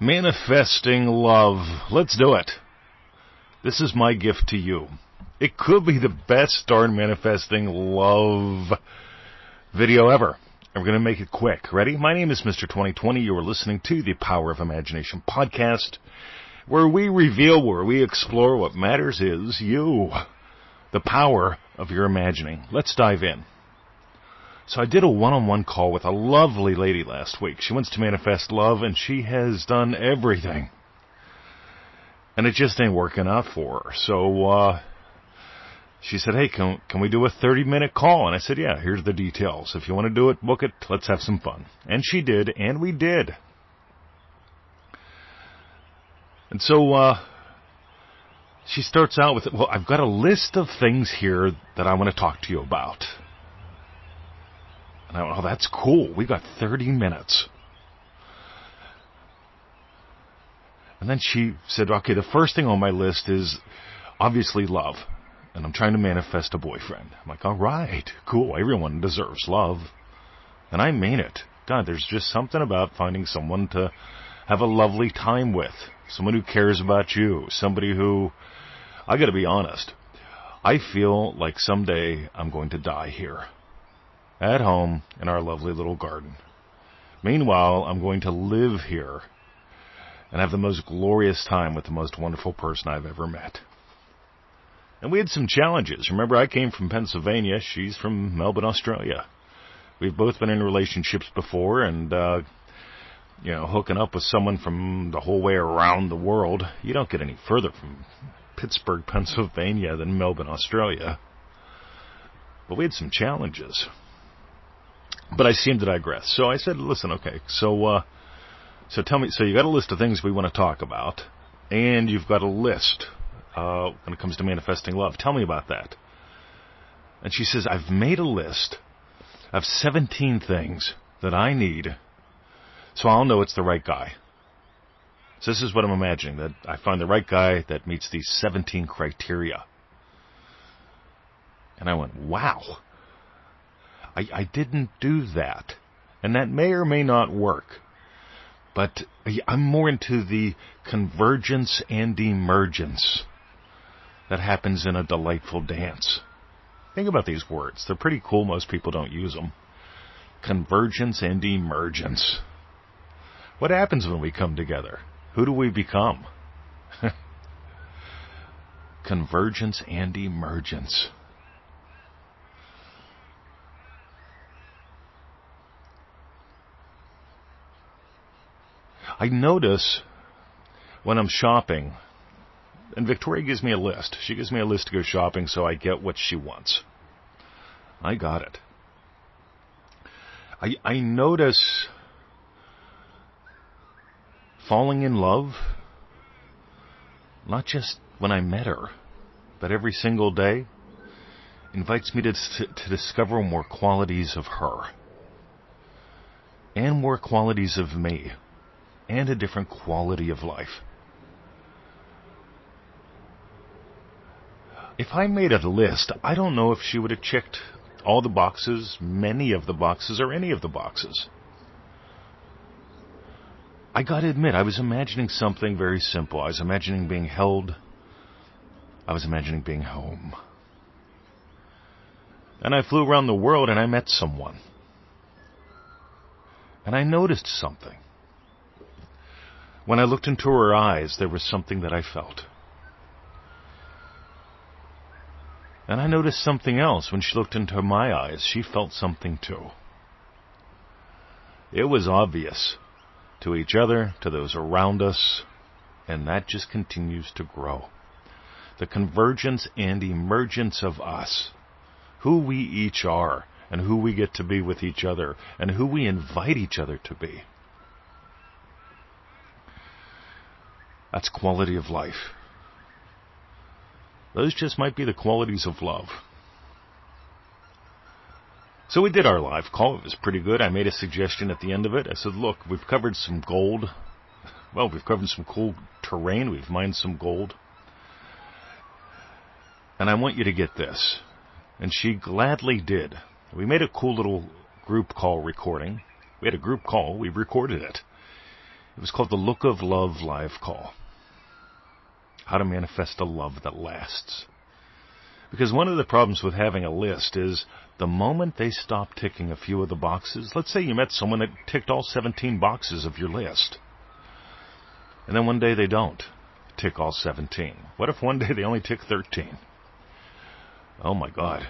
Manifesting love. Let's do it. This is my gift to you. It could be the best darn manifesting love video ever. And we're going to make it quick. Ready? My name is Mr. 2020. You are listening to the Power of Imagination podcast, where we reveal, where we explore what matters is you. The power of your imagining. Let's dive in. So I did a one-on-one call with a lovely lady last week. She wants to manifest love, and she has done everything. And it just ain't working out for her. So she said, hey, can we do a 30-minute call? And I said, yeah, here's the details. If you want to do it, book it. Let's have some fun. And she did, and we did. And so she starts out with, well, I've got a list of things here that I want to talk to you about. And I went, oh, that's cool. We got 30 minutes. And then she said, okay, the first thing on my list is obviously love. And I'm trying to manifest a boyfriend. I'm like, all right, cool. Everyone deserves love. And I mean it. God, there's just something about finding someone to have a lovely time with. Someone who cares about you. Somebody who, I got to be honest, I feel like someday I'm going to die here. At home in our lovely little garden. Meanwhile, I'm going to live here and have the most glorious time with the most wonderful person I've ever met. And we had some challenges. Remember, I came from Pennsylvania. She's from Melbourne, Australia. We've both been in relationships before, and, hooking up with someone from the whole way around the world, you don't get any further from Pittsburgh, Pennsylvania than Melbourne, Australia. But we had some challenges. But I seem to digress. So I said, listen, okay, so tell me, so you got a list of things we want to talk about, and you've got a list when it comes to manifesting love. Tell me about that. And she says, I've made a list of 17 things that I need so I'll know it's the right guy. So this is what I'm imagining, that I find the right guy that meets these 17 criteria. And I went, wow. I didn't do that. And that may or may not work. But I'm more into the convergence and emergence that happens in a delightful dance. Think about these words. They're pretty cool. Most people don't use them. Convergence and emergence. What happens when we come together? Who do we become? Convergence and emergence. I notice when I'm shopping, and Victoria gives me a list. She gives me a list to go shopping so I get what she wants. I got it. I notice falling in love, not just when I met her, but every single day, invites me to discover more qualities of her and more qualities of me. And a different quality of life. If I made a list, I don't know if she would have checked all the boxes, many of the boxes, or any of the boxes. I gotta admit, I was imagining something very simple. I was imagining being held. I was imagining being home. And I flew around the world and I met someone. And I noticed something. When I looked into her eyes, there was something that I felt. And I noticed something else. When she looked into my eyes, she felt something too. It was obvious to each other, to those around us, and that just continues to grow. The convergence and emergence of us, who we each are, and who we get to be with each other, and who we invite each other to be. That's quality of life. Those just might be the qualities of love. So we did our live call. It was pretty good. I made a suggestion at the end of it. I said, look, we've covered some gold. Well, we've covered some cool terrain. We've mined some gold. And I want you to get this. And she gladly did. We made a cool little group call recording. We had a group call. We recorded it. It was called the Look of Love live call. How to manifest a love that lasts. Because one of the problems with having a list is the moment they stop ticking a few of the boxes, let's say you met someone that ticked all 17 boxes of your list, and then one day they don't tick all 17. What if one day they only tick 13? Oh my God.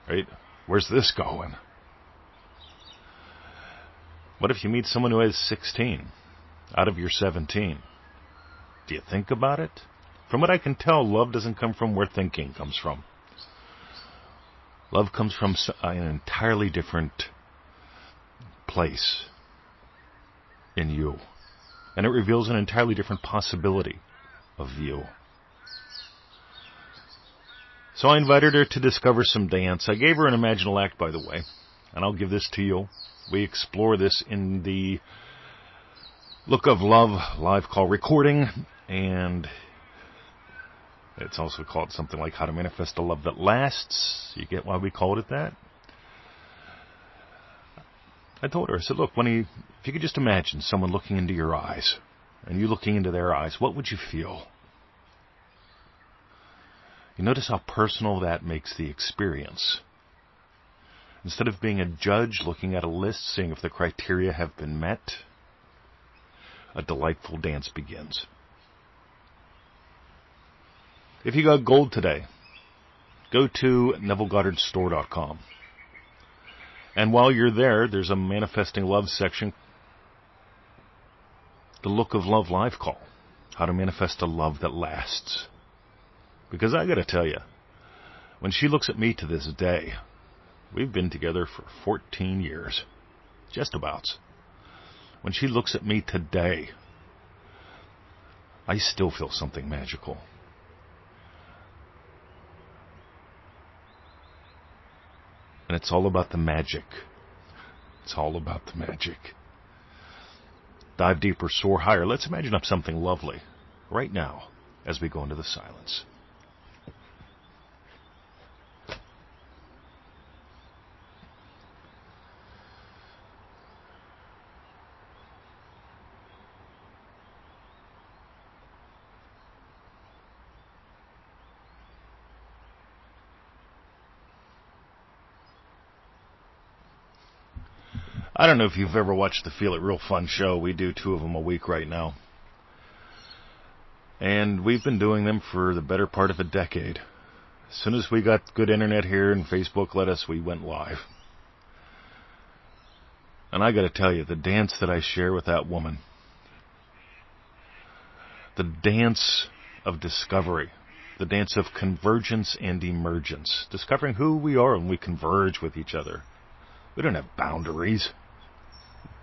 Right? Where's this going? What if you meet someone who has 16 out of your 17? Do you think about it? From what I can tell, love doesn't come from where thinking comes from. Love comes from an entirely different place in you. And it reveals an entirely different possibility of you. So I invited her to discover some dance. I gave her an imaginal act, by the way. And I'll give this to you. We explore this in the Look of Love live call recording. And it's also called something like How to Manifest a Love That Lasts. You get why we called it that? I told her, I said, look, if you could just imagine someone looking into your eyes, and you looking into their eyes, what would you feel? You notice how personal that makes the experience. Instead of being a judge looking at a list, seeing if the criteria have been met, a delightful dance begins. If you got gold today, go to NevilleGoddardStore.com. And while you're there, there's a Manifesting Love section. The Look of Love live call. How to manifest a love that lasts. Because I got to tell you, when she looks at me to this day, we've been together for 14 years. Just about. When she looks at me today, I still feel something magical. And it's all about the magic. It's all about the magic. Dive deeper, soar higher. Let's imagine up something lovely right now as we go into the silence. I don't know if you've ever watched the Feel It Real Fun show. We do 2 of them a week right now. And we've been doing them for the better part of a decade. As soon as we got good internet here and Facebook let us, we went live. And I got to tell you, the dance that I share with that woman, the dance of discovery, the dance of convergence and emergence, discovering who we are when we converge with each other. We don't have boundaries.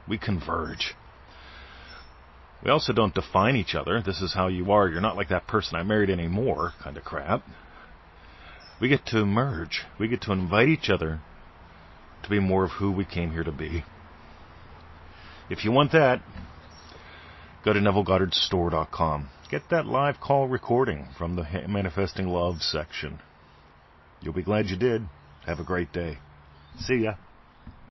We converge. We also don't define each other. This is how you are. You're not like that person I married anymore kind of crap. We get to merge. We get to invite each other to be more of who we came here to be. If you want that, go to NevilleGoddardStore.com. Get that live call recording from the Manifesting Love section. You'll be glad you did. Have a great day. See ya.